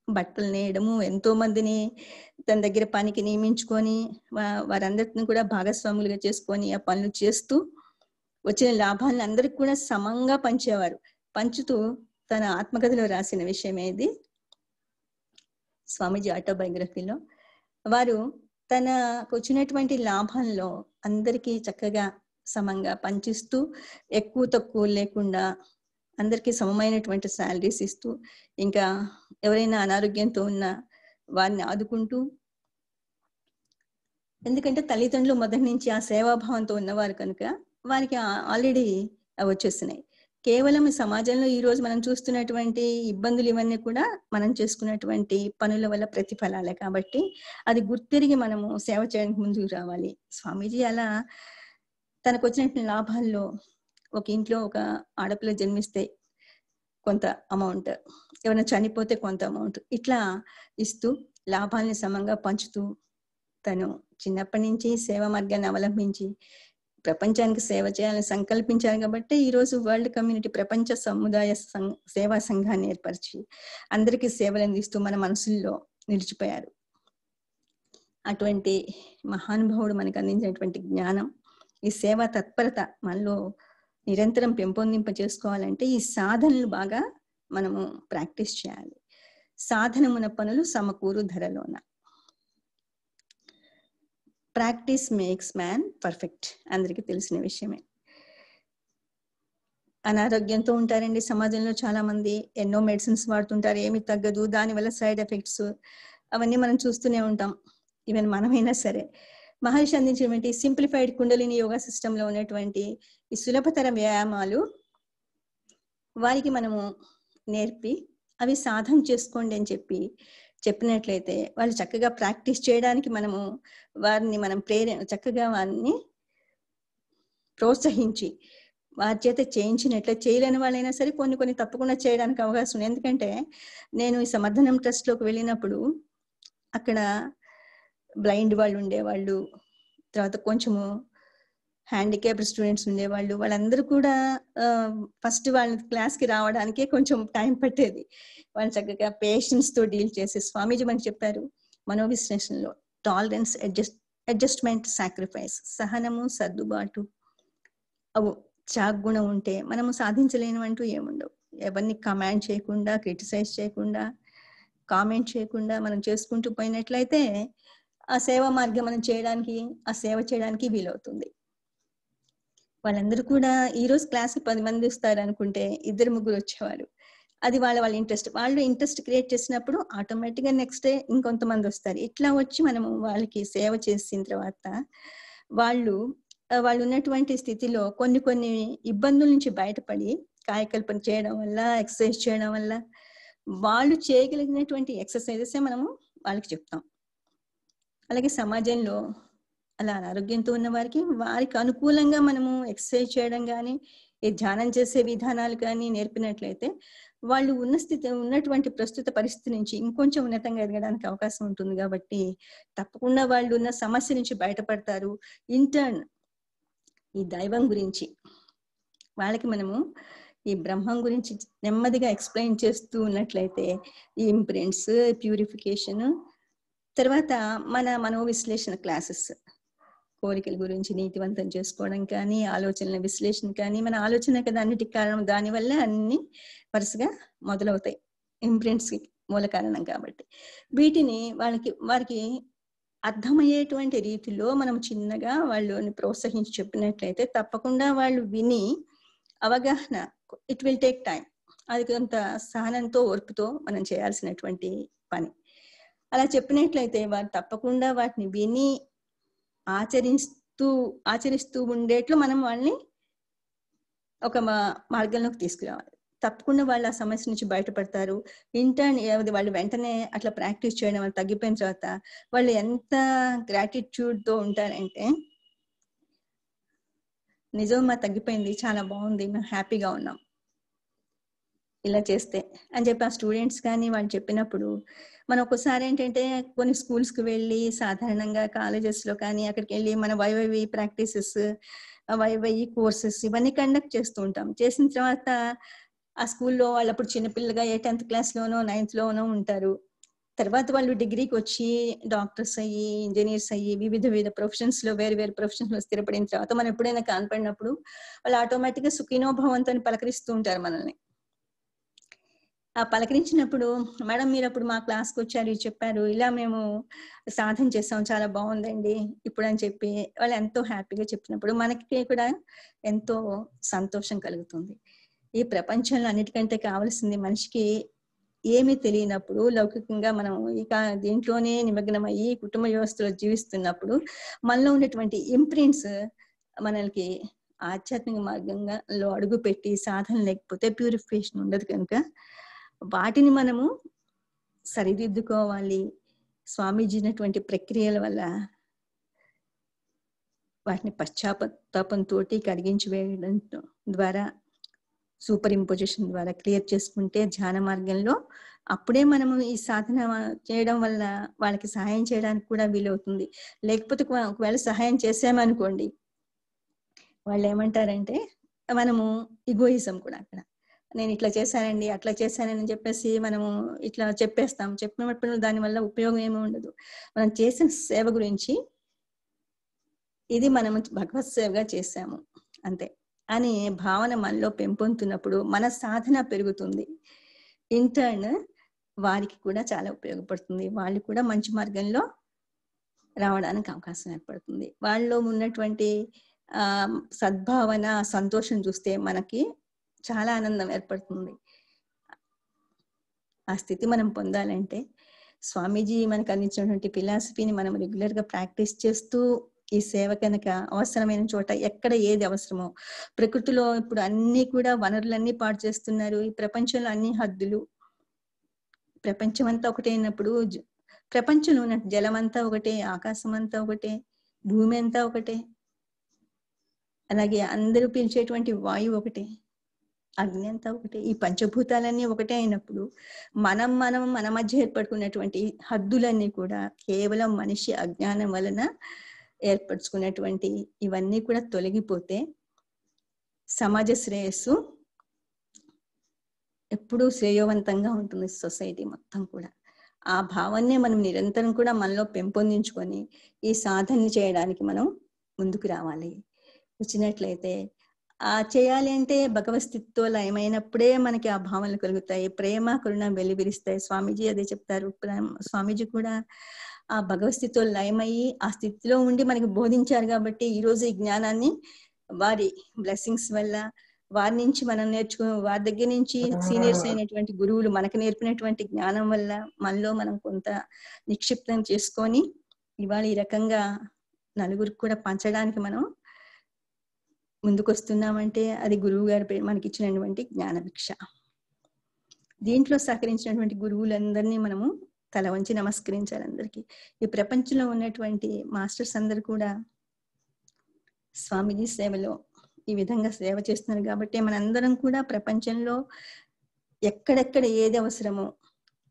బట్టలు నేయడము, ఎంతో మందిని తన దగ్గర పనికి నియమించుకొని వారందరిని కూడా భాగస్వాములుగా చేసుకొని ఆ పనులు చేస్తూ వచ్చిన లాభాలను అందరికి కూడా సమంగా పంచేవారు. పంచుతూ తన ఆత్మకథలో రాసిన విషయం ఏది, స్వామీజీ ఆటోబయోగ్రఫీలో వారు తనకు వచ్చినటువంటి లాభంలో అందరికీ చక్కగా సమంగా పంచిస్తూ ఎక్కువ తక్కువ లేకుండా అందరికీ సమమైనటువంటి శాలరీస్ ఇస్తూ, ఇంకా ఎవరైనా అనారోగ్యంతో ఉన్నా వారిని ఆదుకుంటూ, ఎందుకంటే తల్లిదండ్రులు మొదటి నుంచి ఆ సేవాభావంతో ఉన్నవారు కనుక వారికి ఆల్రెడీ అవి వచ్చేస్తున్నాయి. కేవలం సమాజంలో ఈ రోజు మనం చూస్తున్నటువంటి ఇబ్బందులు ఇవన్నీ కూడా మనం చేసుకున్నటువంటి పనుల వల్ల ప్రతిఫలాలే. కాబట్టి అది గుర్తిరిగి మనము సేవ చేయడానికి ముందుకు రావాలి. స్వామీజీ అలా తనకు వచ్చినటువంటి లాభాల్లో ఒక ఇంట్లో ఒక ఆడపిల్ల జన్మిస్తే కొంత అమౌంట్, ఎవరైనా చనిపోతే కొంత అమౌంట్, ఇట్లా ఇస్తూ లాభాలని సమంగా పంచుతూ తను చిన్నప్పటి నుంచి సేవా మార్గాన్ని అవలంబించి ప్రపంచానికి సేవ చేయాలని సంకల్పించారు. కాబట్టి ఈరోజు వరల్డ్ కమ్యూనిటీ ప్రపంచ సముదాయ సేవా సంఘాన్ని ఏర్పరిచి అందరికీ సేవలు అందిస్తూ మన మనసుల్లో నిలిచిపోయారు. అటువంటి మహానుభావుడు మనకు అందించినటువంటి జ్ఞానం, ఈ సేవా తత్పరత మనలో నిరంతరం పెంపొందింప చేసుకోవాలంటే ఈ సాధనలు బాగా మనము ప్రాక్టీస్ చేయాలి. సాధనమున పనులు సమకూరు ధరలోన. ప్రాక్టీస్ మేక్స్ మ్యాన్ పర్ఫెక్ట్, అందరికీ తెలిసిన విషయమే. అనారోగ్యంతో ఉంటారండి సమాజంలో చాలా మంది, ఎన్నో మెడిసిన్స్ వాడుతుంటారు, ఏమి తగ్గదు, దానివల్ల సైడ్ ఎఫెక్ట్స్ అవన్నీ మనం చూస్తూనే ఉంటాం. ఈవెన్ మనమైనా సరే మహర్షి అందించినటువంటి సింప్లిఫైడ్ కుండలిని యోగా సిస్టంలో ఉన్నటువంటి ఈ సులభతర వ్యాయామాలు వారికి మనము నేర్పి అవి సాధన చేసుకోండి అని చెప్పినట్లయితే వాళ్ళు చక్కగా ప్రాక్టీస్ చేయడానికి మనము వారిని మనం చక్కగా వారిని ప్రోత్సహించి వారి చేత చేయించినట్లయితే, చేయలేని వాళ్ళైనా సరే కొన్ని తప్పకుండా చేయడానికి అవకాశం ఉంది. ఎందుకంటే నేను ఈ సమర్థనం ట్రస్ట్ లోకి వెళ్ళినప్పుడు అక్కడ బ్లైండ్ వాళ్ళు ఉండేవాళ్ళు, తర్వాత కొంచెము హ్యాండిక్యాప్డ్ స్టూడెంట్స్ ఉండేవాళ్ళు. వాళ్ళందరూ కూడా ఫస్ట్ వాళ్ళ క్లాస్కి రావడానికే కొంచెం టైం పట్టేది. వాళ్ళు చక్కగా పేషెన్స్ తో డీల్ చేసి స్వామీజీ మనకి చెప్పారు మనోవిశ్లేషణలో, టాలరెన్స్, అడ్జస్ట్మెంట్, సాక్రిఫైస్, సహనము, సర్దుబాటు, అవు చాగుణం ఉంటే మనము సాధించలేనివంటూ ఏముండవు. ఎవరిని కమాండ్ చేయకుండా, క్రిటిసైజ్ చేయకుండా, కామెంట్ చేయకుండా మనం చేసుకుంటూ పోయినట్లయితే ఆ సేవా మార్గం మనం చేయడానికి, ఆ సేవ చేయడానికి వీలవుతుంది. వాళ్ళందరూ కూడా ఈ రోజు క్లాస్కి 10 మంది వస్తారు అనుకుంటే 2-3 వచ్చేవారు. అది వాళ్ళ ఇంట్రెస్ట్, వాళ్ళు ఇంట్రెస్ట్ క్రియేట్ చేసినప్పుడు ఆటోమేటిక్గా నెక్స్ట్ డే ఇంకొంతమంది వస్తారు. ఇట్లా వచ్చి మనము వాళ్ళకి సేవ చేసిన తర్వాత వాళ్ళు ఉన్నటువంటి స్థితిలో కొన్ని ఇబ్బందుల నుంచి బయటపడి కాయకల్పన చేయడం వల్ల, ఎక్సర్సైజ్ చేయడం వల్ల వాళ్ళు చేయగలిగినటువంటి ఎక్సర్సైజెసే మనము వాళ్ళకి చెప్తాం. అలాగే సమాజంలో అలా అనారోగ్యంతో ఉన్న వారికి అనుకూలంగా మనము ఎక్సర్సైజ్ చేయడం కానీ, ఈ ధ్యానం చేసే విధానాలు కానీ నేర్పినట్లయితే వాళ్ళు ఉన్నటువంటి ప్రస్తుత పరిస్థితి నుంచి ఇంకొంచెం ఉన్నతంగా ఎదగడానికి అవకాశం ఉంటుంది. కాబట్టి తప్పకుండా వాళ్ళు ఉన్న సమస్య నుంచి బయటపడతారు. ఇంటర్న్ ఈ దైవం గురించి వాళ్ళకి మనము ఈ బ్రహ్మం గురించి నెమ్మదిగా ఎక్స్ప్లెయిన్ చేస్తూ ఉన్నట్లయితే ఈ ఇంప్రింట్స్, ప్యూరిఫికేషన్, తర్వాత మన మనోవిశ్లేషణ క్లాసెస్, కోరికల గురించి నీతివంతం చేసుకోవడం కానీ, ఆలోచనల విశ్లేషణ కానీ, మన ఆలోచన కదా అన్నిటికి కారణం, దానివల్ల అన్ని వరుసగా మొదలవుతాయి. ఇంప్రింట్స్ మూల కారణం కాబట్టి వీటిని వారికి అర్థమయ్యేటువంటి రీతిలో మనం చిన్నగా వాళ్ళని ప్రోత్సహించి చెప్పినట్లయితే తప్పకుండా వాళ్ళు విని అవగాహన, ఇట్ విల్ టేక్ టైం, అది కొంత సహనంతో ఓర్పుతో మనం చేయాల్సినటువంటి పని. అలా చెప్పినట్లయితే వారు తప్పకుండా వాటిని విని ఆచరిస్తూ ఉండేట్లు మనం వాళ్ళని ఒక మార్గంలోకి తీసుకురావాలి. తప్పకుండా వాళ్ళు ఆ సమస్య నుంచి బయటపడతారు. ఇంటర్న్ వాళ్ళు వెంటనే అట్లా ప్రాక్టీస్ చేయడం వల్ల తగ్గిపోయిన తర్వాత వాళ్ళు ఎంత గ్రాటిట్యూడ్ తో ఉంటారంటే, నిజం తగ్గిపోయింది, చాలా బాగుంది, మేము హ్యాపీగా ఉన్నాం ఇలా చేస్తే అని చెప్పి ఆ స్టూడెంట్స్ కానీ వాళ్ళు చెప్పినప్పుడు, మనం ఒక్కోసారి ఏంటంటే కొన్ని స్కూల్స్కి వెళ్ళి సాధారణంగా కాలేజెస్లో కానీ అక్కడికి వెళ్ళి మన వైవై ప్రాక్టీసెస్, వైవై కోర్సెస్ ఇవన్నీ కండక్ట్ చేస్తూ ఉంటాం. చేసిన తర్వాత ఆ స్కూల్లో వాళ్ళు అప్పుడు చిన్నపిల్లగా 10th క్లాస్లోనో 9th లోనో ఉంటారు. తర్వాత వాళ్ళు డిగ్రీకి వచ్చి డాక్టర్స్ అయ్యి, ఇంజనీర్స్ అయ్యి, వివిధ ప్రొఫెషన్స్ లో వేరు ప్రొఫెషన్స్ లో స్థిరపడిన తర్వాత మనం ఎప్పుడైనా కనపడినప్పుడు వాళ్ళు ఆటోమేటిక్ గా సుఖీనో భవంతో అని పలకరిస్తూ ఉంటారు మనల్ని. ఆ పలకరించినప్పుడు, మేడం మీరు అప్పుడు మా క్లాస్కి వచ్చారు, ఇది చెప్పారు, ఇలా మేము సాధన చేసాం, చాలా బాగుందండి ఇప్పుడు అని చెప్పి వాళ్ళు ఎంతో హ్యాపీగా చెప్పినప్పుడు మనకి కూడా ఎంతో సంతోషం కలుగుతుంది. ఈ ప్రపంచంలో అన్నిటికంటే కావాల్సింది మనిషికి ఏమీ తెలియనప్పుడు, లౌకికంగా మనం ఇక దీంట్లోనే నిమగ్నమయ్యి కుటుంబ వ్యవస్థలో జీవిస్తున్నప్పుడు మనలో ఉన్నటువంటి ఇంప్రింట్స్ మనకి ఆధ్యాత్మిక మార్గంగా అడుగు పెట్టి సాధన లేకపోతే ప్యూరిఫికేషన్ ఉండదు. కనుక వాటిని మనము సరిదిద్దుకోవాలి. స్వామీజీనటువంటి ప్రక్రియల వల్ల వాటిని పశ్చాత్తాపంతో కరిగించి వేయడం ద్వారా, సూపర్ ఇంపోజిషన్ ద్వారా క్లియర్ చేసుకుంటే ధ్యాన మార్గంలో అప్పుడే మనము ఈ సాధన చేయడం వల్ల వాళ్ళకి సహాయం చేయడానికి కూడా వీలవుతుంది. లేకపోతే ఒకవేళ సహాయం చేసామనుకోండి, వాళ్ళు ఏమంటారంటే మనము ఇగోయిజం కూడా అక్కడ, నేను ఇట్లా చేశానండి అట్లా చేశానని చెప్పేసి మనము ఇట్లా చెప్పేస్తాం. చెప్పినప్పుడు దానివల్ల ఉపయోగం ఏమి ఉండదు. మనం చేసిన సేవ గురించి ఇది మనము భగవత్ సేవగా చేశాము అంతే అని భావన మనలో పెంపొందుతున్నప్పుడు మన సాధన పెరుగుతుంది. ఇంటర్న్ వారికి కూడా చాలా ఉపయోగపడుతుంది. వాళ్ళు కూడా మంచి మార్గంలో రావడానికి అవకాశం ఏర్పడుతుంది. వాళ్ళలో ఉన్నటువంటి సద్భావన, సంతోషం చూస్తే మనకి చాలా ఆనందం ఏర్పడుతుంది. ఆ స్థితి మనం పొందాలంటే స్వామీజీ మనకు అందించినటువంటి ఫిలాసఫీని మనం రెగ్యులర్ గా ప్రాక్టీస్ చేస్తూ, ఈ సేవ కనుక అవసరమైన చోట ఎక్కడ ఏది అవసరమో, ప్రకృతిలో ఇప్పుడు అన్ని కూడా వనరులన్నీ పాడు చేస్తున్నారు. ఈ ప్రపంచంలో అన్ని హద్దులు, ప్రపంచం అంతా ఒకటే అయినప్పుడు ప్రపంచంలో ఉన్న జలం అంతా ఒకటే, ఆకాశం అంతా ఒకటే, భూమి అంతా ఒకటే, అలాగే అందరూ పీల్చేటువంటి వాయువు ఒకటే, అగ్ని అంతా ఒకటే, ఈ పంచభూతాలన్నీ ఒకటే అయినప్పుడు మన మధ్య ఏర్పడుకున్నటువంటి హద్దులన్నీ కూడా కేవలం మనిషి అజ్ఞానం వలన ఏర్పరచుకున్నటువంటి ఇవన్నీ కూడా తొలగిపోతే సమాజ శ్రేయస్సు ఎప్పుడూ శ్రేయవంతంగా ఉంటుంది. సొసైటీ మొత్తం కూడా ఆ భావాన్నే మనం నిరంతరం కూడా మనలో పెంపొందించుకొని ఈ సాధన చేయడానికి మనం ముందుకు రావాలి. వచ్చినట్లయితే చేయాలి అంటే భగవత్ స్థితితో లయమైనప్పుడే మనకి ఆ భావనలు కలుగుతాయి. ప్రేమ కరుణ వెలివిరిస్తాయి. స్వామీజీ అదే చెప్తారు. స్వామీజీ కూడా ఆ భగవత్ స్థితితో లయమయ్యి ఆ స్థితిలో ఉండి మనకి బోధించారు కాబట్టి ఈ రోజు ఈ జ్ఞానాన్ని వారి బ్లెస్సింగ్స్ వల్ల, వారి నుంచి మనం వారి దగ్గర నుంచి సీనియర్స్ అయినటువంటి గురువులు మనకు నేర్పినటువంటి జ్ఞానం వల్ల మనలో మనం కొంత నిక్షిప్తం చేసుకొని ఇవాళ ఈ రకంగా నలుగురికి కూడా పంచడానికి మనం ముందుకు వస్తున్నామంటే అది గురువు గారు మనకి ఇచ్చినటువంటి జ్ఞాన భిక్ష. దీంట్లో సహకరించినటువంటి గురువులందరినీ మనము తల వంచి నమస్కరించాలి. అందరికీ ఈ ప్రపంచంలో ఉన్నటువంటి మాస్టర్స్ అందరు కూడా స్వామీజీ సేవలో ఈ విధంగా సేవ చేస్తున్నారు కాబట్టి మనందరం కూడా ప్రపంచంలో ఎక్కడెక్కడ ఏది అవసరమో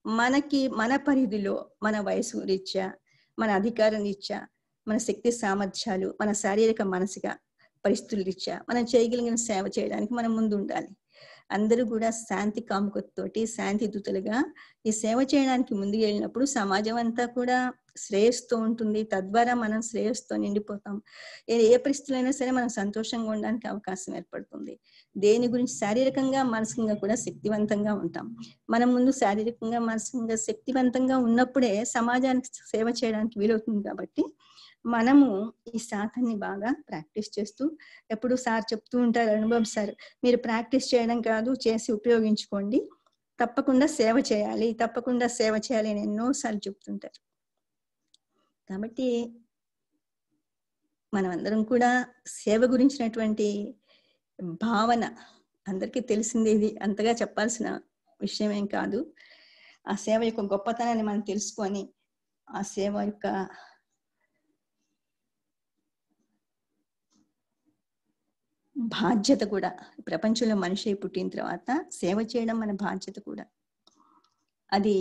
మనకి మన పరిధిలో, మన వయసు రీత్యా, మన అధికారం రీత్యా, మన శక్తి సామర్థ్యాలు, మన శారీరక మానసిక పరిస్థితుల రీత్యా మనం చేయగలిగిన సేవ చేయడానికి మనం ముందు ఉండాలి. అందరూ కూడా శాంతి కాముకతోటి శాంతి దూతలుగా ఈ సేవ చేయడానికి ముందుకు వెళ్ళినప్పుడు సమాజం అంతా కూడా శ్రేయస్తో ఉంటుంది. తద్వారా మనం శ్రేయస్తో నిండిపోతాం. ఏ పరిస్థితులైనా సరే మనం సంతోషంగా ఉండడానికి అవకాశం ఏర్పడుతుంది. దేని గురించి శారీరకంగా మానసికంగా కూడా శక్తివంతంగా ఉంటాం. మనం ముందు శారీరకంగా మానసికంగా శక్తివంతంగా ఉన్నప్పుడే సమాజానికి సేవ చేయడానికి వీలవుతుంది. కాబట్టి మనము ఈ సాధనని బాగా ప్రాక్టీస్ చేస్తూ, ఎప్పుడు సార్ చెప్తూ ఉంటారు, అనుభవం సార్, మీరు ప్రాక్టీస్ చేయడం కాదు, చేసి ఉపయోగించుకోండి, తప్పకుండా సేవ చేయాలి, తప్పకుండా సేవ చేయాలి అని ఎన్నోసార్లు చెప్తుంటారు. కాబట్టి మనమందరం కూడా సేవ గురించినటువంటి భావన అందరికీ తెలిసింది, ఇది అంతగా చెప్పాల్సిన విషయం ఏం కాదు. ఆ సేవ యొక్క గొప్పతనాన్ని మనం తెలుసుకొని ఆ సేవ యొక్క బాధ్యత కూడా, ప్రపంచంలో మనిషి పుట్టిన తర్వాత సేవ చేయడం మన బాధ్యత కూడా. అది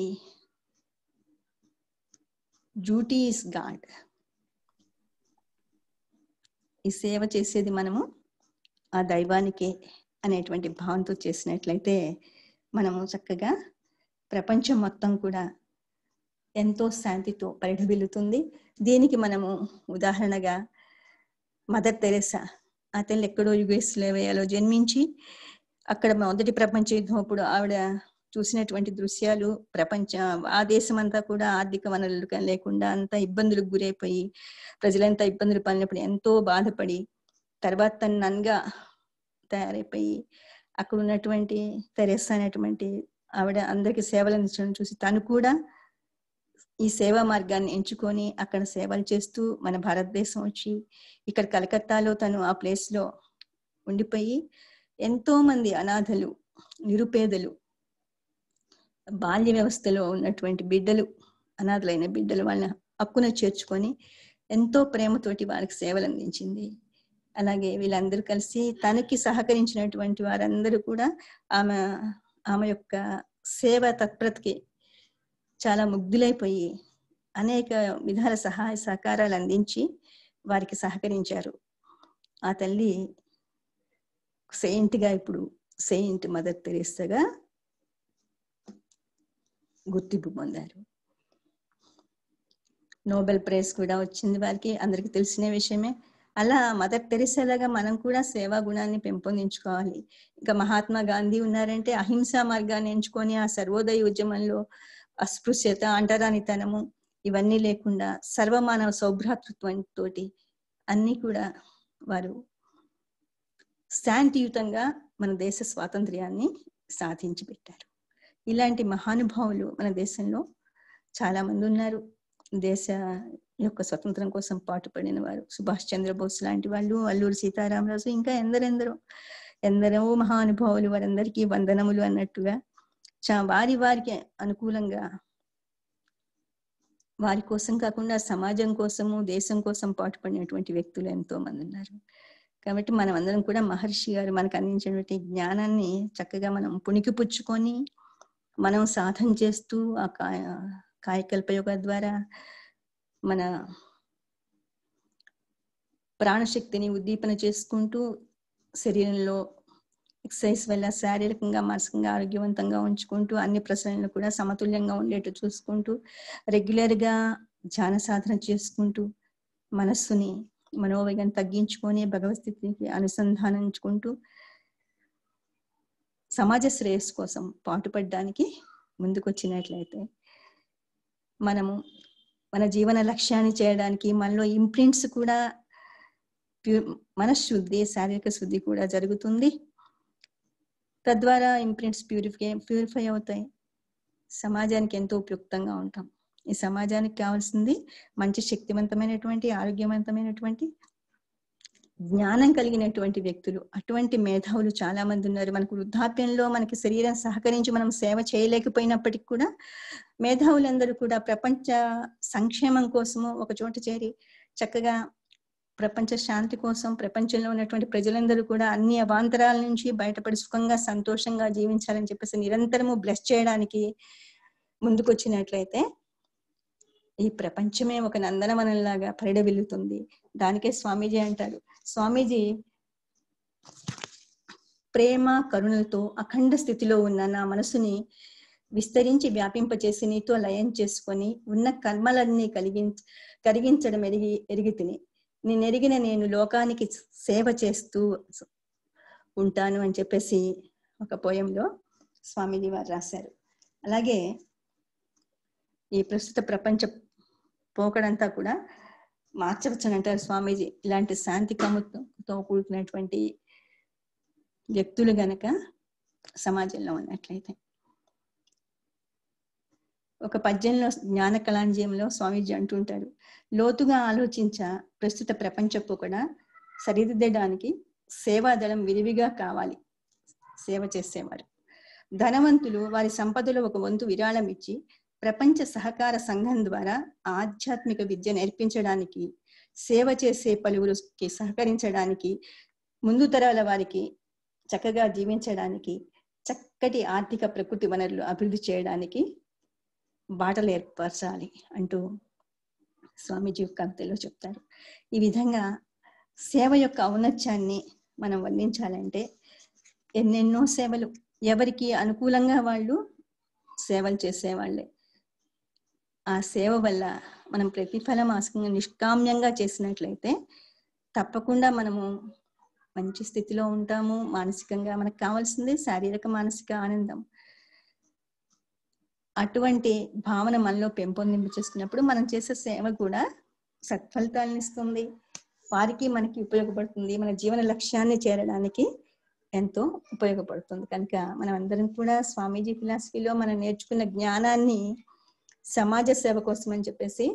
డ్యూటీ ఇస్ గాడ్. ఈ సేవ చేసేది మనము ఆ దైవానికే అనేటువంటి భావంతో చేసినట్లయితే మనము చక్కగా ప్రపంచం మొత్తం కూడా ఎంతో శాంతితో పరిఢవిల్లుతుంది. దీనికి మనము ఉదాహరణగా మదర్ తెరెసా, ఆ తల్లి ఎక్కడో యుగోస్లావియాలో జన్మించి అక్కడ మొదటి ప్రపంచ యుద్ధం అప్పుడు ఆవిడ చూసినటువంటి దృశ్యాలు, ఆ దేశం అంతా కూడా ఆర్థిక వనరులు లేకుండా అంతా ఇబ్బందులకు గురైపోయి ప్రజలంతా ఇబ్బందులు పడినప్పుడు ఎంతో బాధపడి తర్వాత తను నన్గా తయారైపోయి అక్కడ ఉన్నటువంటి తెరెసా అనేటువంటి ఆవిడ అందరికి సేవలు అందించడం చూసి తను కూడా ఈ సేవా మార్గాన్ని ఎంచుకొని అక్కడ సేవలు చేస్తూ మన భారతదేశం వచ్చి ఇక్కడ కలకత్తాలో తను ఆ ప్లేస్ లో ఉండిపోయి ఎంతో మంది అనాథలు, నిరుపేదలు, బాల్య వ్యవస్థలో ఉన్నటువంటి బిడ్డలు, అనాథలైన బిడ్డలు వాళ్ళని హక్కున చేర్చుకొని ఎంతో ప్రేమతోటి వారికి సేవలు అందించింది. అలాగే వీళ్ళందరూ కలిసి తనకి సహకరించినటువంటి వారందరూ కూడా ఆమె యొక్క సేవ తత్పరతకి చాలా ముగ్ధులైపోయి అనేక విధాల సహాయ సహకారాలు అందించి వారికి సహకరించారు. ఆ తల్లి సెయింట్ గా ఇప్పుడు సెయింట్ మదర్ తెరెసాగా గుర్తింపు పొందారు. నోబెల్ ప్రైజ్ కూడా వచ్చింది వారికి, అందరికి తెలిసిన విషయమే. అలా మదర్ తెరెసాలాగా మనం కూడా సేవా గుణాన్ని పెంపొందించుకోవాలి. ఇంకా మహాత్మా గాంధీ ఉన్నారంటే అహింసా మార్గాన్ని ఎంచుకొని ఆ సర్వోదయ ఉద్యమంలో అస్పృశ్యత, అంటరానితనము ఇవన్నీ లేకుండా సర్వమానవ సౌభ్రాతృత్వంతో అన్ని కూడా వారు శాంతియుతంగా మన దేశ స్వాతంత్ర్యాన్ని సాధించి పెట్టారు. ఇలాంటి మహానుభావులు మన దేశంలో చాలా మంది ఉన్నారు. దేశ యొక్క స్వతంత్రం కోసం పాటుపడిన వారు సుభాష్ చంద్రబోస్ లాంటి వాళ్ళు, అల్లూరి సీతారామరాజు, ఇంకా ఎందరో మహానుభావులు, వారందరికీ వందనములు అన్నట్టుగా వారికి అనుకూలంగా వారి కోసం కాకుండా సమాజం కోసము, దేశం కోసం పాటుపడినటువంటి వ్యక్తులు ఎంతో మంది ఉన్నారు. కాబట్టి మనం అందరం కూడా మహర్షి గారు మనకు అందించినటువంటి జ్ఞానాన్ని చక్కగా మనం పుణికిపుచ్చుకొని మనం సాధన చేస్తూ ఆ కాయకల్ప యోగ ద్వారా మన ప్రాణశక్తిని ఉద్దీపన చేసుకుంటూ శరీరంలో ఎక్సర్సైజ్ వల్ల శారీరకంగా, మానసికంగా ఆరోగ్యవంతంగా ఉంచుకుంటూ అన్ని ప్రశ్నలను కూడా సమతుల్యంగా ఉండేట్టు చూసుకుంటూ రెగ్యులర్ గా ధ్యాన సాధన చేసుకుంటూ మనస్సుని, మనోవేగం తగ్గించుకొని భగవద్స్థితికి అనుసంధానించుకుంటూ సమాజ శ్రేయస్సు కోసం పాటుపడడానికి ముందుకొచ్చినట్లయితే మనము మన జీవన లక్ష్యాన్ని చేయడానికి మనలో ఇంప్రింట్స్ కూడా మనశ్శుద్ధి, శారీరక శుద్ధి కూడా జరుగుతుంది. తద్వారా ఇంప్రింట్స్ ప్యూరిఫై అవుతాయి. సమాజానికి ఎంతో ఉపయుక్తంగా ఉంటాం. ఈ సమాజానికి కావాల్సింది మంచి శక్తివంతమైనటువంటి, ఆరోగ్యవంతమైనటువంటి, జ్ఞానం కలిగినటువంటి వ్యక్తులు. అటువంటి మేధావులు చాలా మంది ఉన్నారు. మనకు వృద్ధాప్యంలో మనకి శరీరం సహకరించి మనం సేవ చేయలేకపోయినప్పటికీ కూడా మేధావులందరూ కూడా ప్రపంచ సంక్షేమం కోసము ఒక చోట చేరి చక్కగా ప్రపంచ శాంతి కోసం, ప్రపంచంలో ఉన్నటువంటి ప్రజలందరూ కూడా అన్ని అవాంతరాల నుంచి బయటపడి సుఖంగా, సంతోషంగా జీవించాలని చెప్పేసి నిరంతరము బ్లెస్ చేయడానికి ముందుకొచ్చినట్లయితే ఈ ప్రపంచమే ఒక నందనవనంలాగా పరిడవిల్లుతుంది. దానికే స్వామీజీ అంటారు, స్వామీజీ ప్రేమ కరుణలతో అఖండ స్థితిలో ఉన్న నా మనసుని విస్తరించి వ్యాపింపచేసి నీతో లయం చేసుకొని ఉన్న కర్మలన్నీ కరిగించడం ఎరిగి తిని నేనెరిగిన నేను లోకానికి సేవ చేస్తూ ఉంటాను అని చెప్పేసి ఒక పోయంలో స్వామీజీ వారు రాశారు. అలాగే ఈ ప్రస్తుత ప్రపంచ పోకడంతా కూడా మార్చవచ్చని అంటారు స్వామీజీ. ఇలాంటి శాంతి కముతో కూడుకున్నటువంటి వ్యక్తులు గనక సమాజంలో ఉన్నట్లయితే. ఒక పద్యంలో జ్ఞాన కళాంజయంలో స్వామీజీ అంటుంటారు, లోతుగా ఆలోచించ ప్రస్తుత ప్రపంచపు కూడా సరిదిద్దడానికి సేవాదళం విరివిగా కావాలి. సేవ చేసేవారు ధనవంతులు వారి సంపదలో ఒక వంతు విరాళం ఇచ్చి ప్రపంచ సహకార సంఘం ద్వారా ఆధ్యాత్మిక విద్య నేర్పించడానికి, సేవ చేసే పలువురికి సహకరించడానికి, ముందు తరాల వారికి చక్కగా జీవించడానికి, చక్కటి ఆర్థిక ప్రకృతి వనరులు అభివృద్ధి చేయడానికి బాటలు ఏర్పరచాలి అంటూ స్వామీజీ కవితలో చెప్తారు. ఈ విధంగా సేవ యొక్క ఔన్నత్యాన్ని మనం వర్ణించాలంటే ఎన్నెన్నో సేవలు, ఎవరికి అనుకూలంగా వాళ్ళు సేవలు చేసేవాళ్ళే. ఆ సేవ వల్ల మనం ప్రతిఫలం ఆశంగా నిష్కామ్యంగా చేసినట్లయితే తప్పకుండా మనము మంచి స్థితిలో ఉంటాము. మానసికంగా మనకు కావాల్సింది శారీరక మానసిక ఆనందం. అటువంటి భావన మనలో పెంపొందింపు చేసుకున్నప్పుడు మనం చేసే సేవ కూడా సత్ఫలితాలను ఇస్తుంది, వారికి మనకి ఉపయోగపడుతుంది, మన జీవన లక్ష్యాన్ని చేరడానికి ఎంతో ఉపయోగపడుతుంది. కనుక మనం అందరం కూడా స్వామీజీ ఫిలాసఫీలో మనం నేర్చుకున్న జ్ఞానాన్ని సమాజ సేవ కోసం అని చెప్పేసి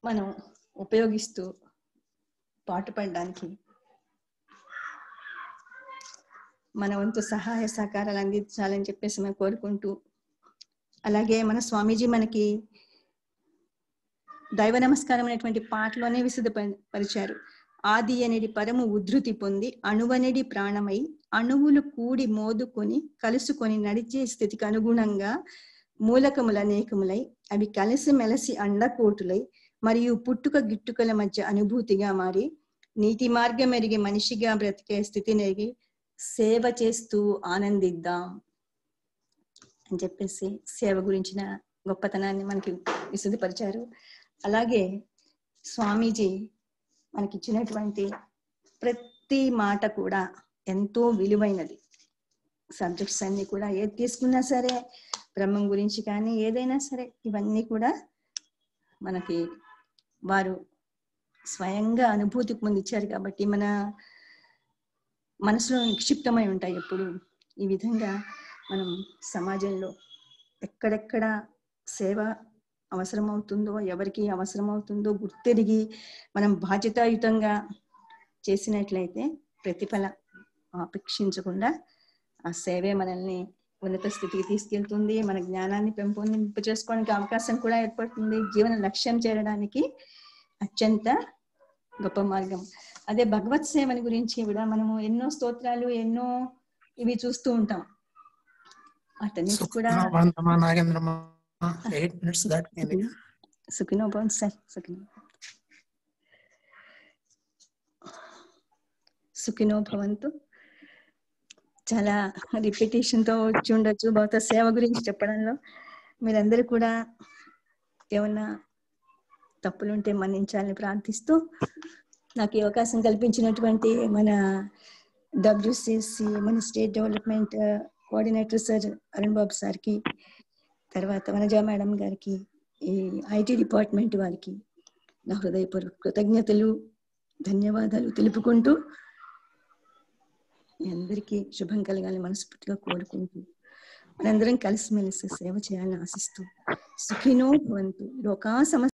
మనం ఉపయోగిస్తూ పాటుపడడానికి మన వంతు సహాయ సహకారాలు అందించాలని చెప్పేసి మనం కోరుకుంటూ, అలాగే మన స్వామీజీ మనకి దైవ నమస్కారం అనేటువంటి పాటలోనే విశదపరిచారు. ఆది అనేది పరము ఉద్ధృతి పొంది అణువనేది ప్రాణమై అణువులు కూడి మోదుకొని కలుసుకొని నడిచే స్థితికి అనుగుణంగా మూలకముల అనేకములై అవి కలిసి మెలసి అండకోటులై మరియు పుట్టుక గిట్టుకల మధ్య అనుభూతిగా మారి నీతి మార్గం ఎరిగి మనిషిగా బ్రతికే స్థితి నెరిగి సేవ చేస్తూ ఆనందిద్దాం అని చెప్పేసి సేవ గురించిన గొప్పతనాన్ని మనకి విశదపరిచారు. అలాగే స్వామీజీ మనకిచ్చినటువంటి ప్రతి మాట కూడా ఎంతో విలువైనది. సబ్జెక్ట్స్ అన్ని కూడా ఏది తీసుకున్నా సరే, బ్రహ్మం గురించి కానీ ఏదైనా సరే, ఇవన్నీ కూడా మనకి వారు స్వయంగా అనుభూతి పొందించారు కాబట్టి మన మనసులో నిక్షిప్తమై ఉంటాయి ఎప్పుడు. ఈ విధంగా మనం సమాజంలో ఎక్కడెక్కడ సేవ అవసరమవుతుందో, ఎవరికి అవసరమవుతుందో గుర్తెరిగి మనం బాధ్యతాయుతంగా చేసినట్లయితే ప్రతిఫలం అపేక్షించకుండా ఆ సేవే మనల్ని ఉన్నత స్థితికి తీసుకెళ్తుంది, మన జ్ఞానాన్ని పెంపొందింపు చేసుకోవడానికి అవకాశం కూడా ఏర్పడుతుంది, జీవన లక్ష్యం చేరడానికి అత్యంత గొప్ప మార్గం. అదే భగవత్ సేవని గురించి కూడా మనము ఎన్నో స్తోత్రాలు, ఎన్నో ఇవి చూస్తూ ఉంటాం. అతనికి కూడా సుఖినో భవంతు సార్, సుఖినో భవంతు. చాలా రిపిటేషన్ తో వచ్చి ఉండొచ్చు భగవత్ సేవ గురించి చెప్పడంలో. మీరందరూ కూడా ఏమన్నా తప్పులుంటే మన్నించాలని ప్రార్థిస్తూ, నాకు ఈ అవకాశం కల్పించినటువంటి మన WCC మన state development coordinator sir Arun Babu సార్కి, తర్వాత వనజా మేడం గారికి, ఈ IT డిపార్ట్మెంట్ వారికి నా హృదయపూర్వక కృతజ్ఞతలు, ధన్యవాదాలు తెలుపుకుంటూ మీ అందరికీ శుభం కలగాలని మనస్ఫూర్తిగా కోరుకుంటూ మనందరం కలిసిమెలిసి సేవ చేయాలని ఆశిస్తూ సుఖినో భవంతు. లోకా సమస్త